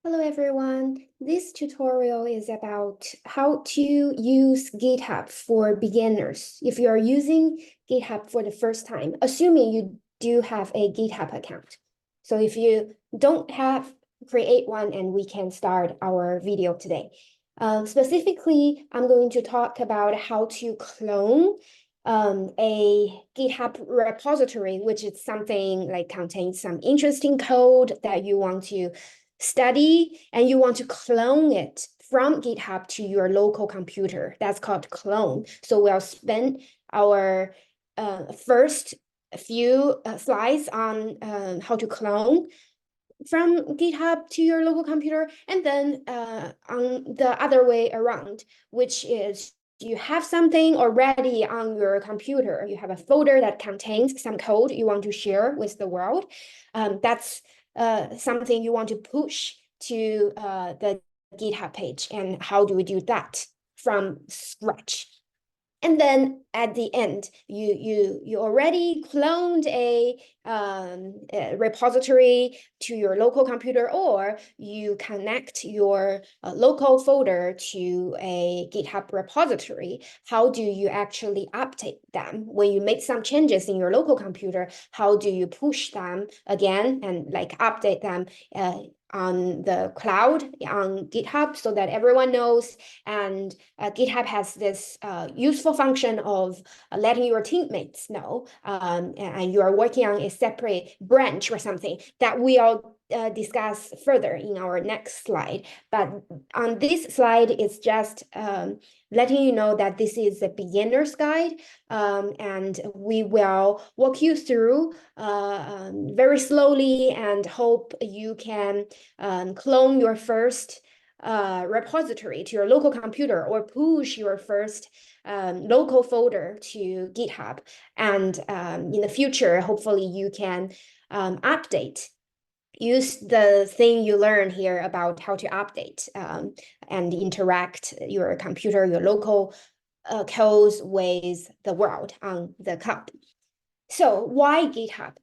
Hello everyone. This tutorial is about how to use GitHub for beginners. If you are using GitHub for the first time, assuming you do have a GitHub account. So if you don't have, create one and we can start our video today. Specifically, I'm going to talk about how to clone a GitHub repository, which is something like contains some interesting code that you want to study and you want to clone it from GitHub to your local computer. That's called clone. So we'll spend our first few slides on how to clone from GitHub to your local computer, and then on the other way around, which is you have something already on your computer. You have a folder that contains some code you want to share with the world. That's something you want to push to the GitHub page. And how do we do that from scratch? And then at the end, you already cloned a repository to your local computer, or you connect your local folder to a GitHub repository. How do you actually update them? When you make some changes in your local computer, how do you push them again and like update them on the cloud on GitHub so that everyone knows? And GitHub has this useful function of letting your teammates know, and you are working on a separate branch or something that we'll discuss further in our next slide. But on this slide, it's just letting you know that this is a beginner's guide, and we will walk you through very slowly and hope you can clone your first repository to your local computer or push your first local folder to GitHub. And in the future, hopefully you can update. Use the thing you learn here about how to update and interact your computer, your local codes with the world on the cloud. So why GitHub?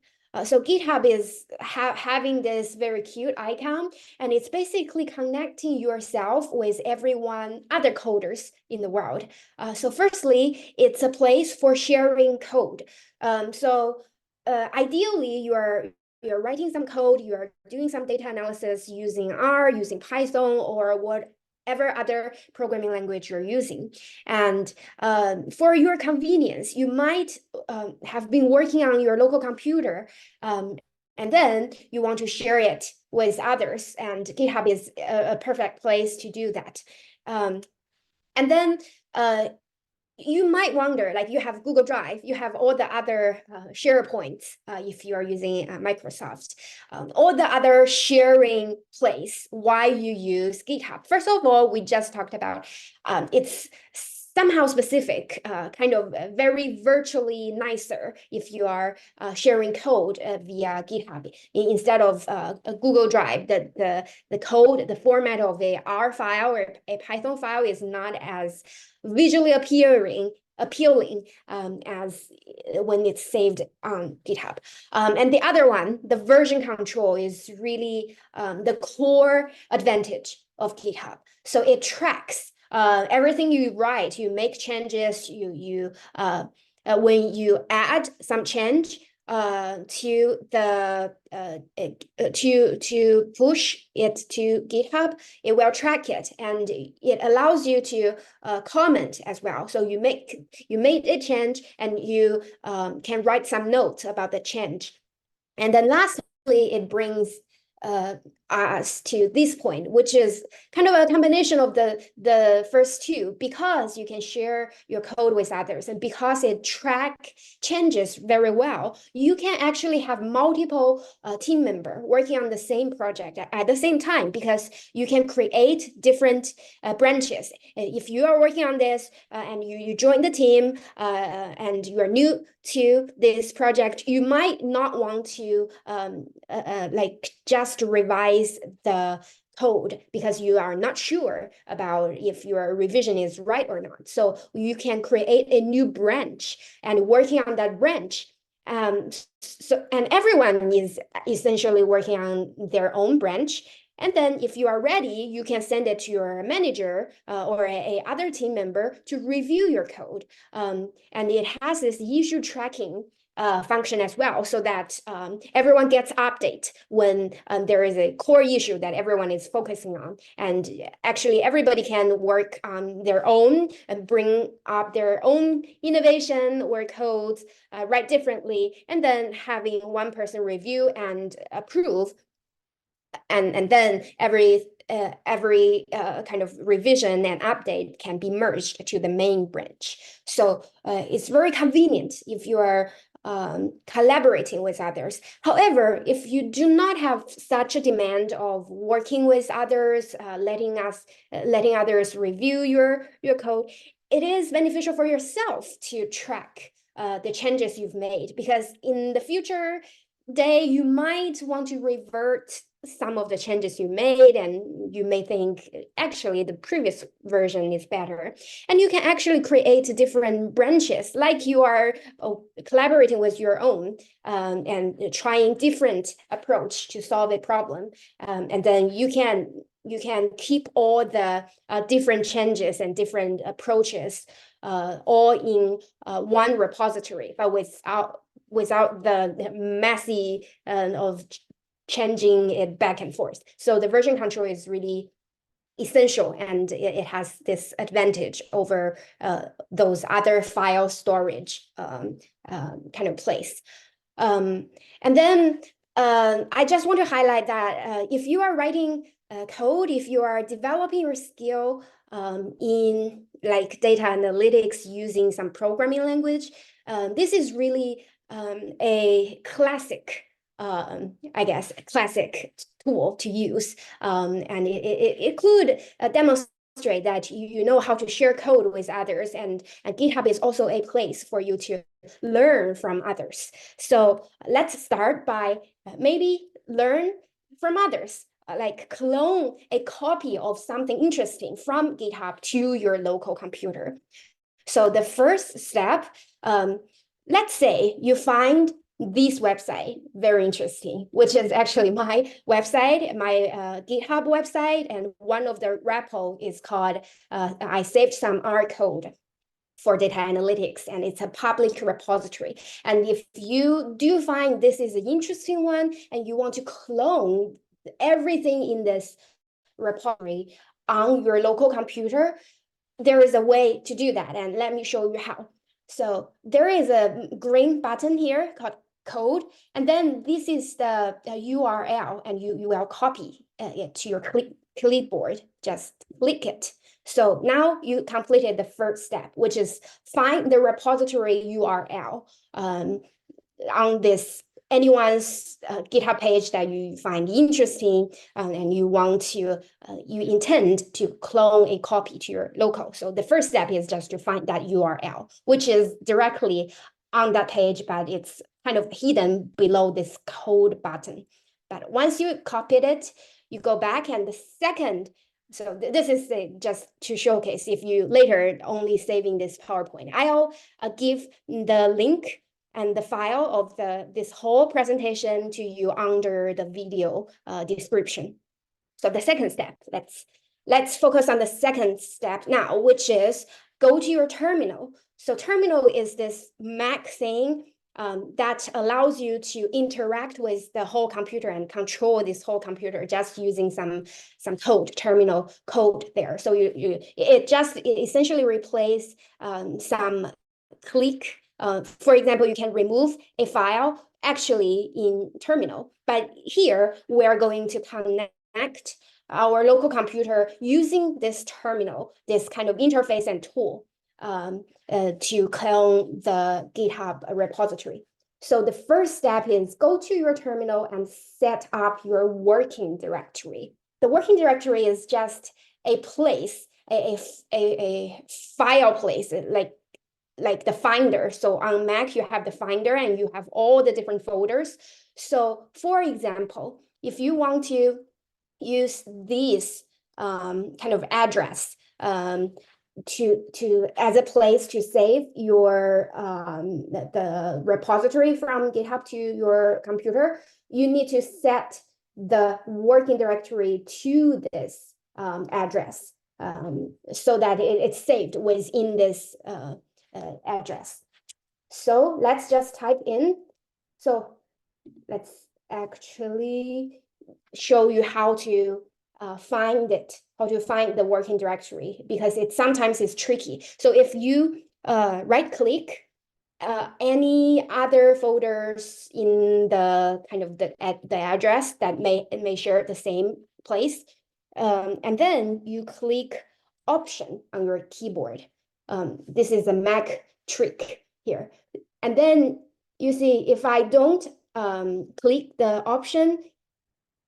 So GitHub is having this very cute icon, and it's basically connecting yourself with everyone, other coders in the world. So firstly, it's a place for sharing code. Ideally, you're writing some code, you're doing some data analysis using R, using Python, or whatever other programming language you're using. And for your convenience, you might have been working on your local computer, and then you want to share it with others. And GitHub is a perfect place to do that. And then you might wonder, like you have Google Drive, you have all the other SharePoints if you are using Microsoft, all the other sharing place, why you use GitHub. First of all, we just talked about it's somehow specific, kind of very virtually nicer if you are sharing code via GitHub instead of a Google Drive. The code, the format of a R file or a Python file is not as visually appealing as when it's saved on GitHub. And the other one, the version control, is really the core advantage of GitHub. So it tracks everything you write, you make changes, when you add some change to the to push it to GitHub, it will track it, and it allows you to comment as well. So you made a change, and you can write some notes about the change. And then lastly, it brings us to this point, which is kind of a combination of the first two, because you can share your code with others, and because it track changes very well, you can actually have multiple team member working on the same project at the same time, because you can create different branches. If you are working on this and you join the team and you are new to this project, you might not want to like just revise the code because you are not sure about if your revision is right or not. So you can create a new branch and working on that branch. And everyone is essentially working on their own branch. And then if you are ready, you can send it to your manager or a other team member to review your code. And it has this issue tracking function as well, so that everyone gets update when there is a core issue that everyone is focusing on. And actually, everybody can work on their own and bring up their own innovation or codes, write differently, and then having one person review and approve, and then every kind of revision and update can be merged to the main branch. So it's very convenient if you are collaborating with others. However, if you do not have such a demand of working with others, letting others review your code, it is beneficial for yourself to track the changes you've made, because in the future day, you might want to revert some of the changes you made, and you may think actually the previous version is better. And you can actually create different branches, like you are collaborating with your own and trying different approach to solve a problem. And then you can keep all the different changes and different approaches all in one repository, but without the messy of changing it back and forth. So the version control is really essential, and it has this advantage over those other file storage kind of place. And then I just want to highlight that if you are writing code, if you are developing your skill in like data analytics using some programming language, this is really a classic, I guess, classic tool to use. And it could demonstrate that you know how to share code with others, and GitHub is also a place for you to learn from others. So let's start by maybe learn from others. Like clone a copy of something interesting from GitHub to your local computer. So the first step, let's say you find this website very interesting, which is actually my website, my GitHub website, and one of the repo is called, I saved some R code for data analytics, and it's a public repository. And if you do find this is an interesting one and you want to clone everything in this repository on your local computer, there is a way to do that, and let me show you how. So there is a green button here called code, and then this is the URL, and you will copy it to your clipboard. Just click it. So now you completed the first step, which is find the repository URL on this anyone's GitHub page that you find interesting, and you want to, you intend to clone a copy to your local. So the first step is just to find that URL, which is directly on that page, but it's kind of hidden below this code button. But once you copied it, you go back, and the second, so this is just to showcase if you later only saving this PowerPoint. I'll give the link and the file of this whole presentation to you under the video description. So the second step, let's focus on the second step now, which is go to your terminal. So terminal is this Mac thing that allows you to interact with the whole computer and control this whole computer just using some code, terminal code there. So it essentially replace some click. For example, you can remove a file actually in terminal, but here we're going to connect our local computer using this terminal, this kind of interface and tool to clone the GitHub repository. So the first step is go to your terminal and set up your working directory. The working directory is just a place, a file place, like the Finder. So on Mac, you have the Finder and you have all the different folders. So for example, if you want to use this kind of address to as a place to save your the repository from GitHub to your computer, you need to set the working directory to this address so that it's saved within this address. So let's just type in. So let's actually show you how to find it, how to find the working directory, because it sometimes is tricky. So if you right click any other folders in the kind of the address that may share the same place, and then you click Option on your keyboard. This is a Mac trick here, and then you see if I don't click the option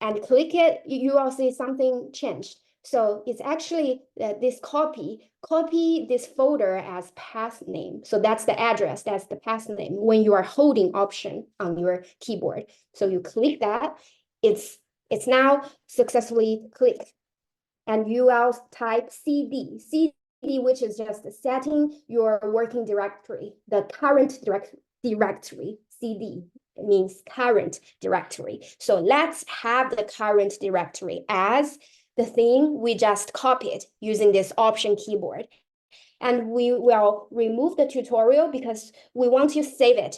and click it, you will see something changed. So it's actually this copy this folder as path name. So that's the address, that's the path name when you are holding option on your keyboard. So you click that, it's now successfully clicked. And you will type CD, which is just setting your working directory, the current directory, CD means current directory. So let's have the current directory as the thing we just copied using this option keyboard. And we will remove the tutorial because we want to save it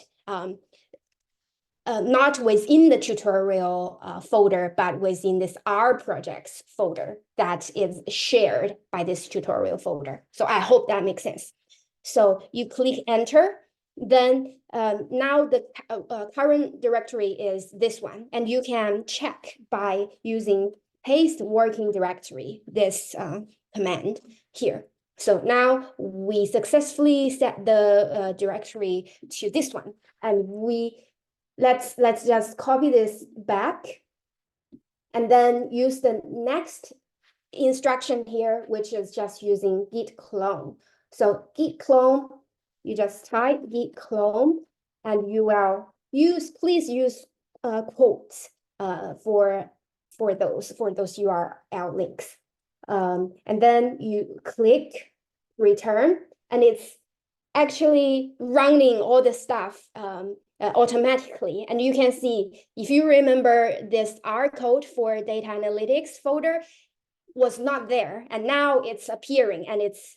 not within the tutorial folder, but within this R projects folder that is shared by this tutorial folder. So I hope that makes sense. So you click enter, then now the current directory is this one, and you can check by using paste working directory, this command here. So now we successfully set the directory to this one, and let's just copy this back and then use the next instruction here, which is just using git clone. So git clone, you just type git clone, and you will please use quotes for those URL links. And then you click return, and it's actually running all the stuff automatically. And you can see, if you remember, this R code for data analytics folder was not there, and now it's appearing, and it's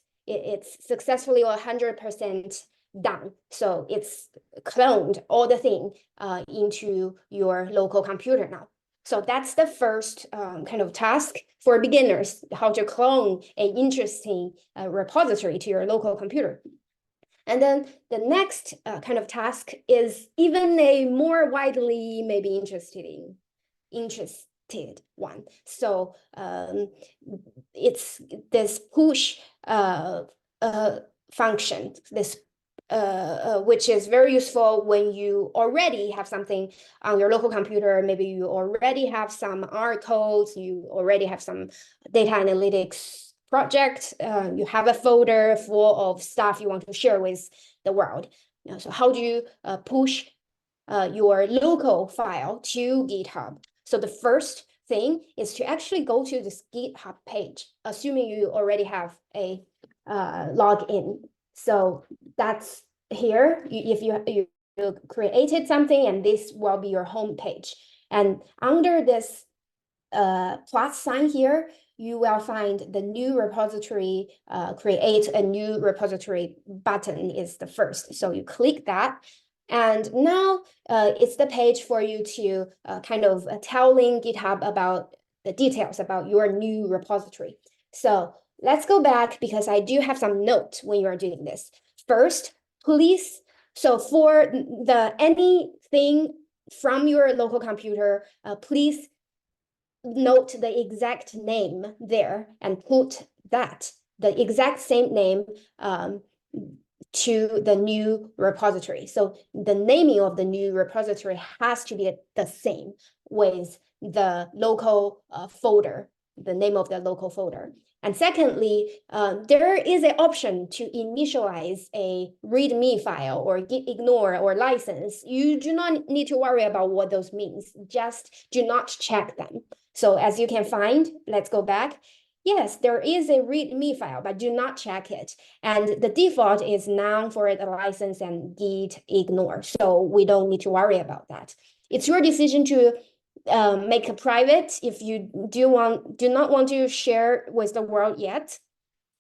successfully 100% done. So it's cloned all the thing into your local computer now. So that's the first kind of task for beginners, how to clone an interesting repository to your local computer. And then the next kind of task is even a more widely maybe interested one. So it's this push function, this which is very useful when you already have something on your local computer. Maybe you already have some R codes, you already have some data analytics project, you have a folder full of stuff you want to share with the world. So how do you push your local file to GitHub? So the first thing is to actually go to this GitHub page, assuming you already have a login. So that's here. If you created something, and this will be your home page. And under this plus sign here, you will find the new repository, create a new repository button is the first. So you click that. And now it's the page for you to kind of telling GitHub about the details about your new repository. So let's go back, because I do have some notes when you are doing this. First, please, so for anything from your local computer, please note the exact name there and put the exact same name to the new repository. So the naming of the new repository has to be the same with the local folder, the name of the local folder. And secondly, there is an option to initialize a README file or git ignore or license. You do not need to worry about what those means. Just do not check them. So as you can find, let's go back. Yes, there is a README file, but do not check it. And the default is none for the license and git ignore. So we don't need to worry about that. It's your decision to make it private if you do not want to share with the world yet.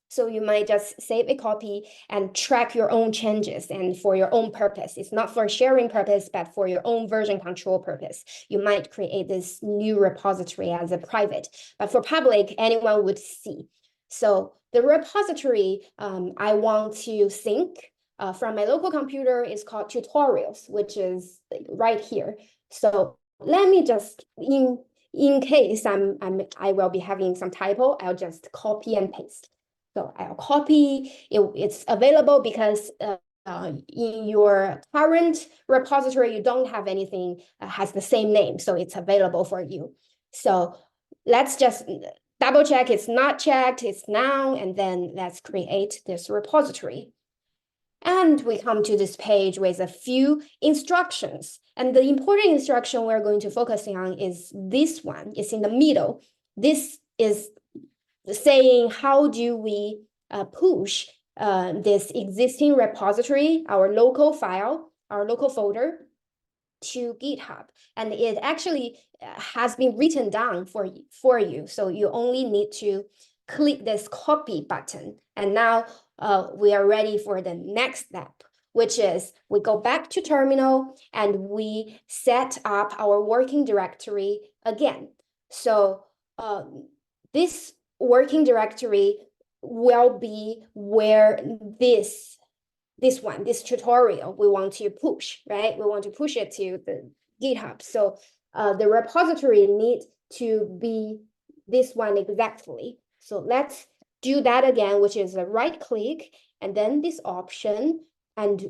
So you might just save a copy and track your own changes and for your own purpose. It's not for sharing purpose, but for your own version control purpose. You might create this new repository as a private, but for public, anyone would see. So the repository I want to sync from my local computer is called tutorials, which is right here. So let me just, in case I will be having some typo, I'll just copy and paste. So I'll copy, it's available because in your current repository, you don't have anything has the same name, so it's available for you. So let's just double check it's not checked, it's now, and then let's create this repository. And we come to this page with a few instructions. And the important instruction we're going to focus on is this one. It's in the middle. This is saying how do we push this existing repository, our local file, our local folder, to GitHub. And it actually has been written down for you. So you only need to click this copy button. And now we are ready for the next step, which is we go back to terminal and we set up our working directory again. So this working directory will be where this tutorial we want to push, right? We want to push it to the GitHub. So the repository needs to be this one exactly. So let's do that again, which is a right click and then this option. And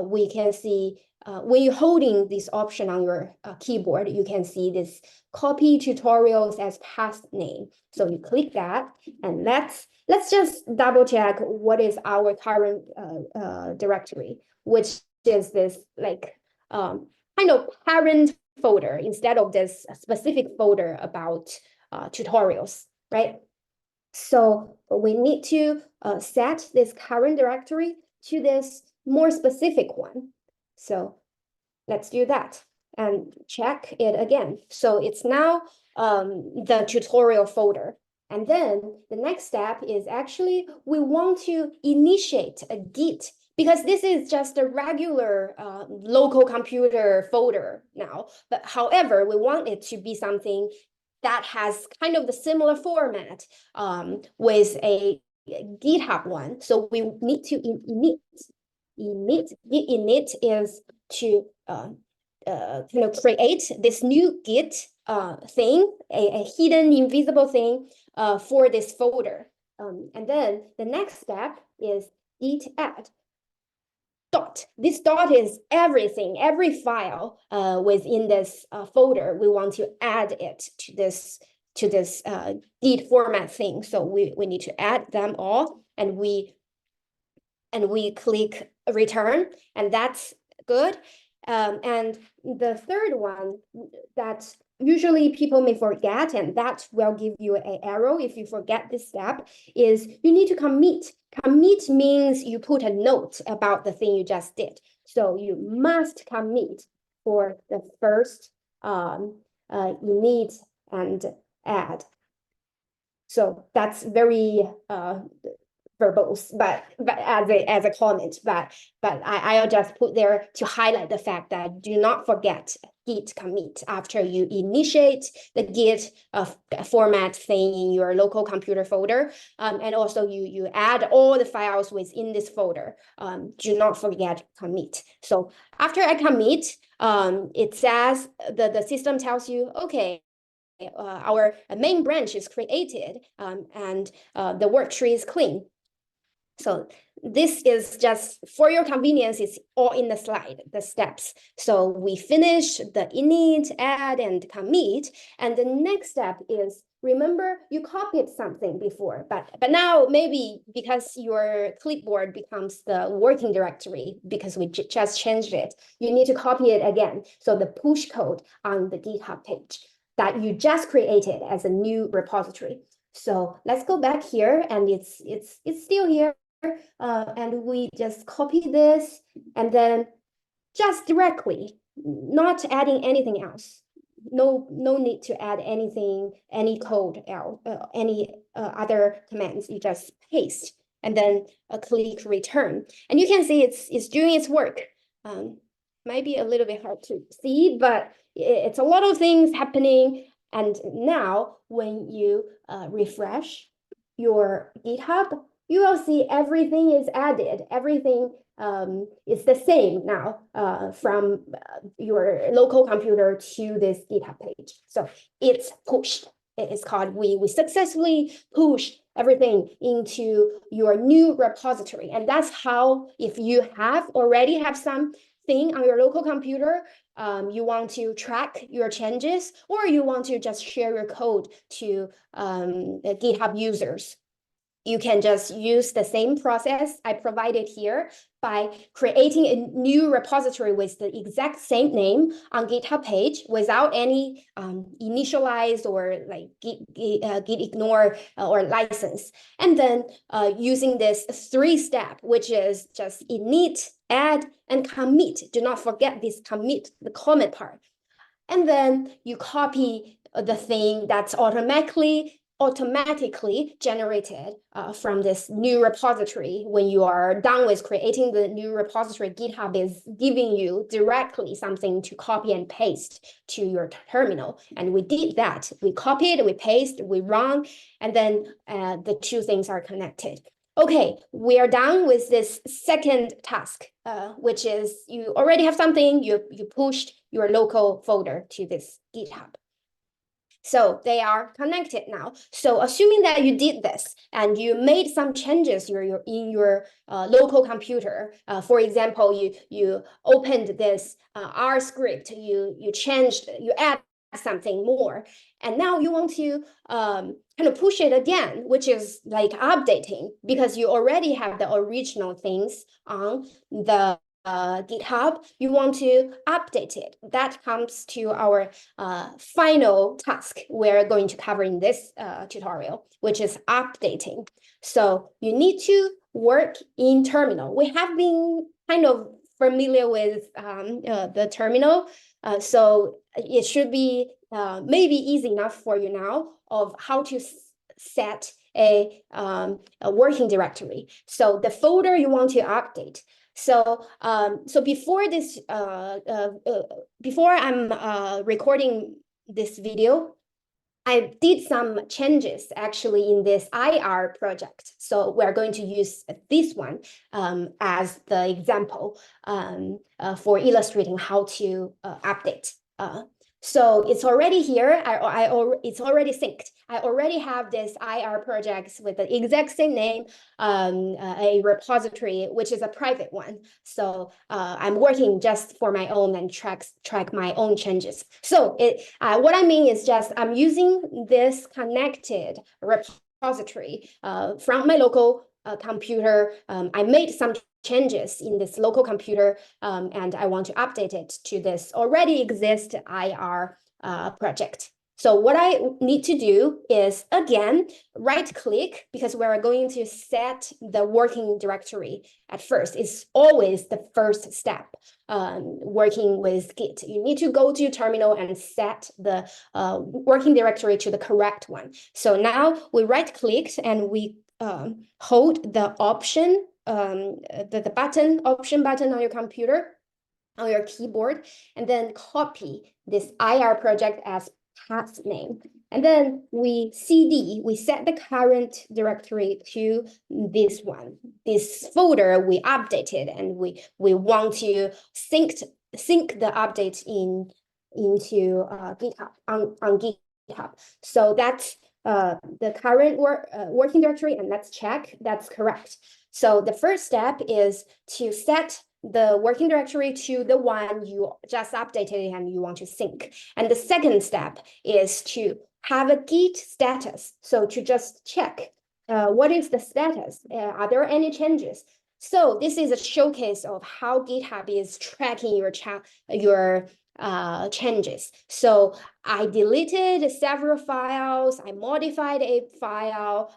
we can see when you're holding this option on your keyboard, you can see this copy tutorials as past name. So you click that and let's just double check what is our current directory, which is this like kind of parent folder instead of this specific folder about tutorials, right? So we need to set this current directory to this more specific one. So let's do that and check it again. So it's now the tutorial folder. And then the next step is actually we want to initiate a Git because this is just a regular local computer folder now. But however, we want it to be something that has kind of the similar format with a GitHub one. So we need to init. Init is to create this new Git thing, a hidden invisible thing for this folder. And then the next step is git add. Dot. This dot is everything, every file within this folder. We want to add it to this Git format thing. So we need to add them all, and we click return, and that's good. And the third one that usually people may forget, and that will give you an arrow if you forget this step, is you need to commit. Commit means you put a note about the thing you just did. So you must commit for the first init and add. So that's very verbose, but as a comment, but I'll just put there to highlight the fact that do not forget git commit after you initiate the git format thing in your local computer folder, and also you add all the files within this folder. Do not forget commit. So after I commit, it says the system tells you, okay, our main branch is created, and the work tree is clean. So this is just for your convenience, it's all in the slide, the steps. So we finish the init, add, and commit. And the next step is, remember you copied something before, but now maybe because your clipboard becomes the working directory because we just changed it, you need to copy it again. So the push code on the GitHub page that you just created as a new repository. So let's go back here, and it's still here. And we just copy this and then just directly, not adding anything else, no need to add anything, any code, any other commands. You just paste and then click return, and you can see it's doing its work. Might be a little bit hard to see, but it's a lot of things happening. And now when you refresh your GitHub, you will see everything is added. Everything is the same now from your local computer to this GitHub page. So it's pushed. It's called we successfully pushed everything into your new repository. And that's how, if you already have some thing on your local computer, you want to track your changes, or you want to just share your code to GitHub users, you can just use the same process I provided here by creating a new repository with the exact same name on GitHub page without any initialize or like git ignore or license. And then using this 3-step, which is just init, add, and commit. Do not forget this commit, the comment part. And then you copy the thing that's automatically generated from this new repository. When you are done with creating the new repository, GitHub is giving you directly something to copy and paste to your terminal. And we did that. We copied, we pasted, we run, and then the two things are connected. Okay, we are done with this second task, which is you already have something, you pushed your local folder to this GitHub. So they are connected now. So assuming that you did this and you made some changes in your local computer, for example, you opened this R script, you changed, you add something more, and now you want to kind of push it again, which is like updating, because you already have the original things on the GitHub, you want to update it. That comes to our final task we're going to cover in this tutorial, which is updating. So you need to work in terminal. We have been kind of familiar with the terminal, so it should be maybe easy enough for you now of how to set a working directory. So the folder you want to update. So before this, before I'm recording this video, I did some changes actually in this IR project. So we're going to use this one as the example for illustrating how to update. So it's already here. It's already synced. I already have this IR projects with the exact same name, a repository, which is a private one. So I'm working just for my own and track my own changes. So what I mean is just I'm using this connected repository from my local computer. I made some changes in this local computer, and I want to update it to this already exist IR project. So what I need to do is, again, right-click, because we're going to set the working directory at first. It's always the first step working with Git. You need to go to terminal and set the working directory to the correct one. So now we right-clicked and we hold the option, the option button on your computer, on your keyboard, and then copy this IR project as path name. And then we set the current directory to this one, this folder we updated, and we want to sync the update into GitHub on GitHub. So that's the current working directory, and let's check that's correct. So the first step is to set the working directory to the one you just updated and you want to sync. And the second step is to have a Git status. So to just check what is the status? Are there any changes? So this is a showcase of how GitHub is tracking your changes. So I deleted several files, I modified a file,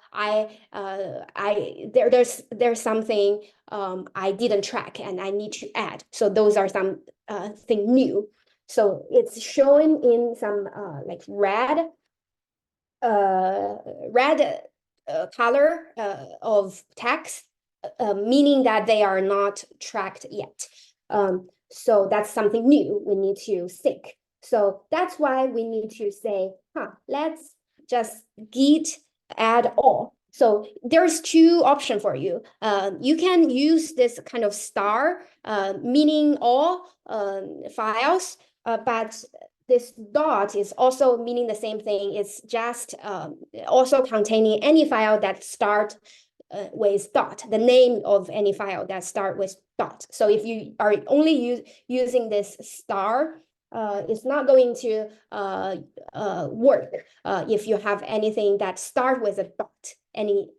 there's something I didn't track and I need to add. So those are some thing new. So it's showing in some like red color of text, meaning that they are not tracked yet. So that's something new we need to think. So that's why we need to say, let's just git add all. So there's two options for you. You can use this kind of star, meaning all files, but this dot is also meaning the same thing. It's just also containing any file that start with dot, the name of any file that start with dot. So if you are only using this star, it's not going to work if you have anything that start with a dot, any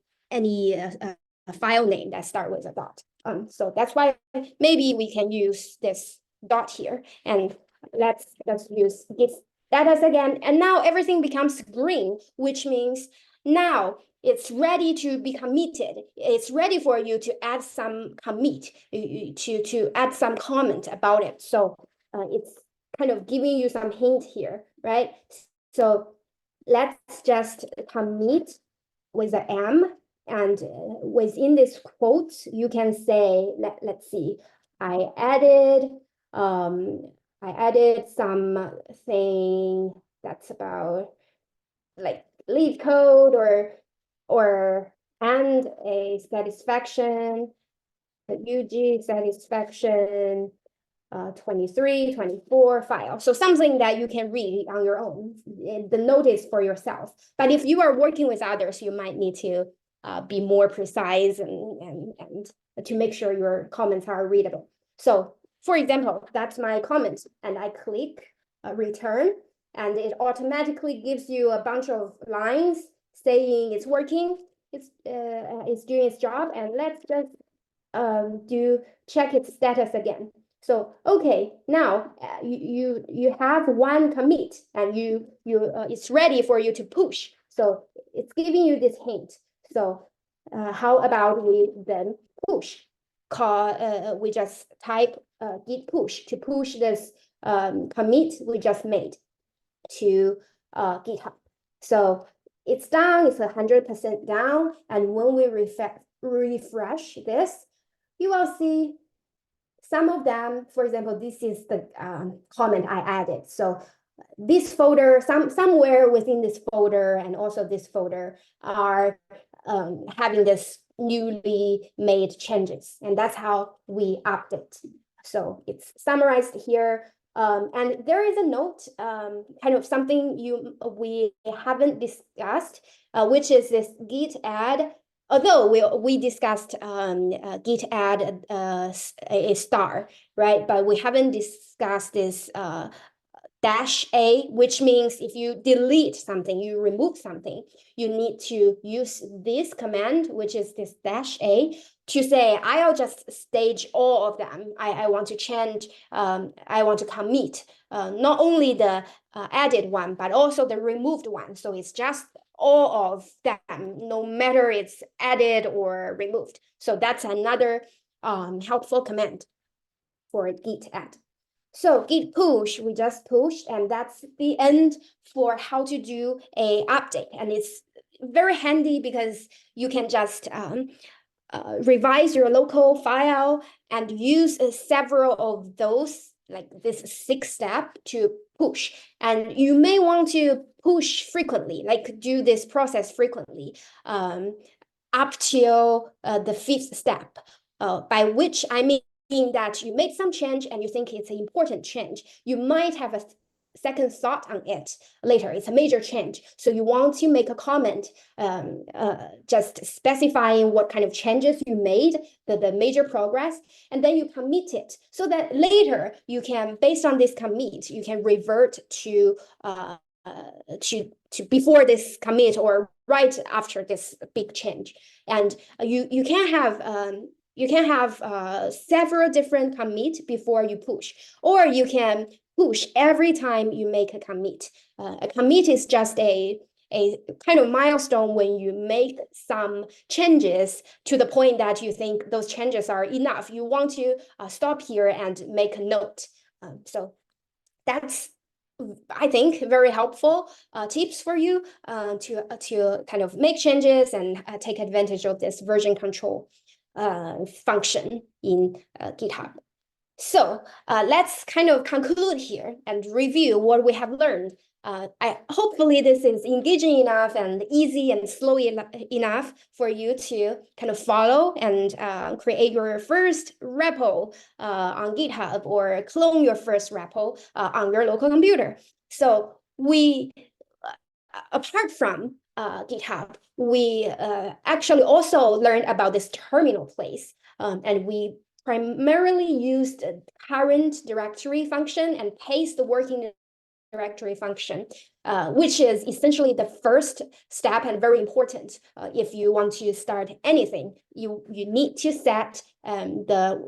file name that start with a dot. So that's why maybe we can use this dot here, and let's use git status again. And now everything becomes green, which means now it's ready to be committed. It's ready for you to add some commit, to add some comment about it. So it's kind of giving you some hint here, right? So let's just commit with the M, and within this quote, you can say, let's see, I added something that's about like lead code or and a satisfaction, a UG satisfaction 23, 24 file. So something that you can read on your own, the notice for yourself. But if you are working with others, you might need to be more precise and to make sure your comments are readable. So for example, that's my comment, and I click return, and it automatically gives you a bunch of lines saying it's working, it's doing its job, and let's just check its status again. So okay, now you have one commit, and it's ready for you to push. So it's giving you this hint. So how about we then push? We just type git push to push this commit we just made to GitHub. So it's down, it's 100% down. And when we refresh this, you will see some of them. For example, this is the comment I added. So this folder, somewhere within this folder and also this folder are having this newly made changes. And that's how we update. So it's summarized here. And there is a note, kind of something we haven't discussed, which is this git add. Although we discussed git add a star, right? But we haven't discussed this -a, which means if you delete something, you remove something, you need to use this command, which is this -a, to say, I'll just stage all of them. I want to change, I want to commit not only the added one, but also the removed one. So it's just all of them, no matter it's added or removed. So that's another helpful command for git add. So git push, we just pushed, and that's the end for how to do a update. And it's very handy because you can just revise your local file and use several of those, like this 6-step to push. And you may want to push frequently, like do this process frequently, up till the 5th step, by which I mean that you make some change and you think it's an important change. You might have a second thought on it later. It's a major change. So you want to make a comment, just specifying what kind of changes you made, the major progress, and then you commit it so that later you can, based on this commit, you can revert to before this commit or right after this big change. And you can have several different commit before you push, or you can push every time you make a commit. A commit is just a kind of milestone when you make some changes to the point that you think those changes are enough. You want to stop here and make a note. So that's, I think, very helpful tips for you to kind of make changes and take advantage of this version control function in GitHub. So let's kind of conclude here and review what we have learned. Hopefully this is engaging enough and easy and slow enough for you to kind of follow and create your first repo on GitHub or clone your first repo on your local computer. So we, apart from GitHub, we actually also learned about this terminal place, and we primarily used the current directory function and paste the working directory function, which is essentially the first step and very important. If you want to start anything, you need to set the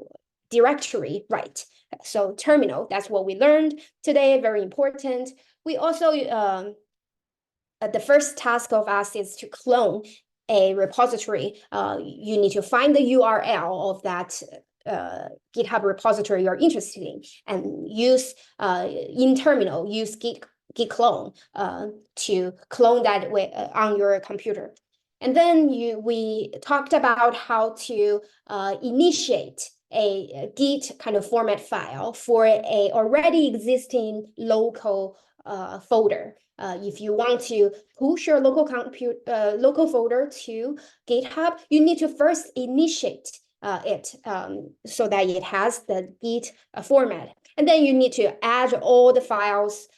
directory right. So terminal, that's what we learned today, very important. We also, the first task of us is to clone a repository. You need to find the URL of that GitHub repository you're interested in and use in terminal, use git clone to clone that on your computer. And then we talked about how to initiate a Git kind of format file for a already existing local folder. If you want to push your local folder to GitHub, you need to first initiate it so that it has the Git format. And then you need to add all the files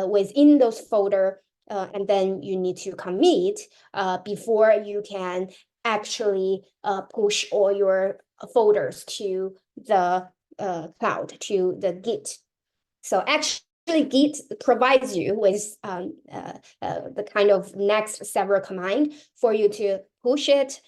within those folder, and then you need to commit before you can actually push all your folders to the cloud, to the Git. So actually, Git provides you with the kind of next several command for you to push it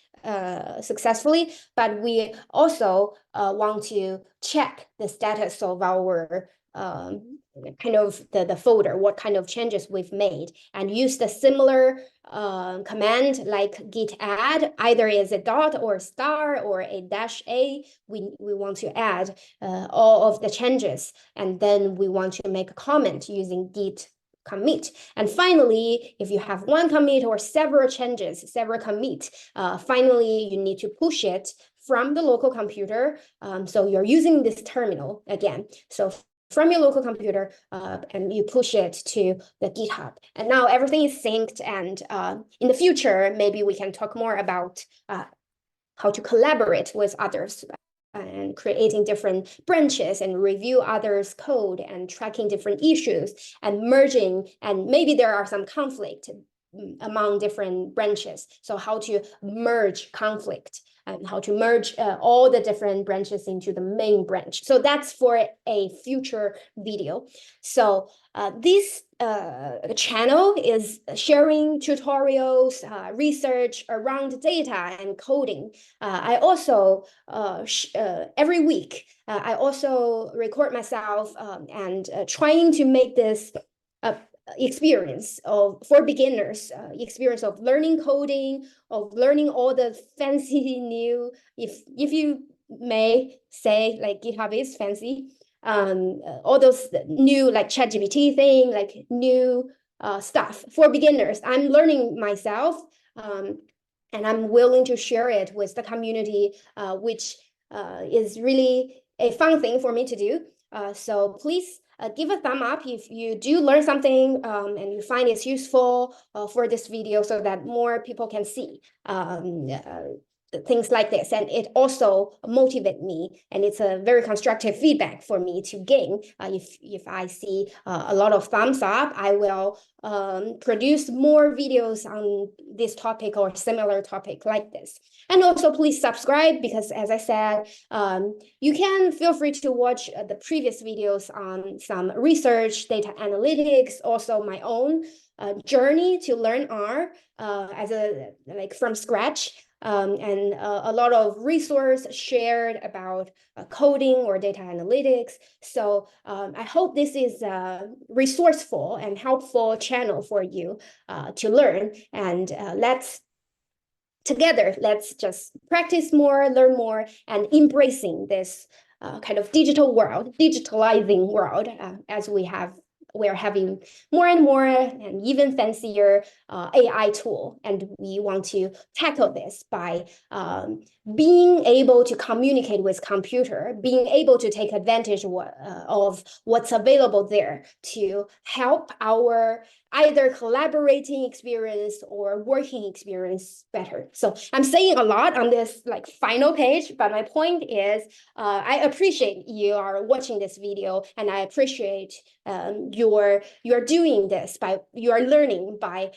successfully, but we also want to check the status of our kind of the folder, what kind of changes we've made, and use the similar command like git add, either is a dot or a star or a -a. We want to add all of the changes, and then we want to make a comment using git commit. And finally, if you have one commit or several changes, several commit, finally you need to push it from the local computer. So you're using this terminal again. So from your local computer, and you push it to the GitHub. And now everything is synced, and in the future, maybe we can talk more about how to collaborate with others and creating different branches and review others' code and tracking different issues and merging, and maybe there are some conflict among different branches. So how to merge conflict and how to merge all the different branches into the main branch. So that's for a future video. So this channel is sharing tutorials, research around data and coding. I also, every week, I also record myself and trying to make this experience for beginners, experience of learning coding, of learning all the fancy new, if you may say, like GitHub is fancy, all those new like ChatGPT thing, like new stuff for beginners. I'm learning myself, and I'm willing to share it with the community, which is really a fun thing for me to do. So please give a thumb up if you do learn something and you find it's useful for this video, so that more people can see things like this. And it also motivates me, and it's a very constructive feedback for me to gain. If I see a lot of thumbs up, I will produce more videos on this topic or similar topic like this. And also please subscribe, because as I said, you can feel free to watch the previous videos on some research, data analytics, also my own journey to learn R as like from scratch. And a lot of resource shared about coding or data analytics. So I hope this is a resourceful and helpful channel for you to learn. And let's just practice more, learn more, and embracing this kind of digital world, digitalizing world, as we're having more and more and even fancier AI tool. And we want to tackle this by being able to communicate with computer, being able to take advantage of what's available there to help our either collaborating experience or working experience better. So I'm saying a lot on this like final page, but my point is I appreciate you are watching this video, and I appreciate you're doing this you are learning by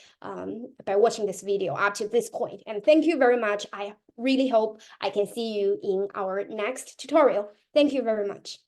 watching this video up to this point. And thank you very much. I really hope I can see you in our next tutorial. Thank you very much.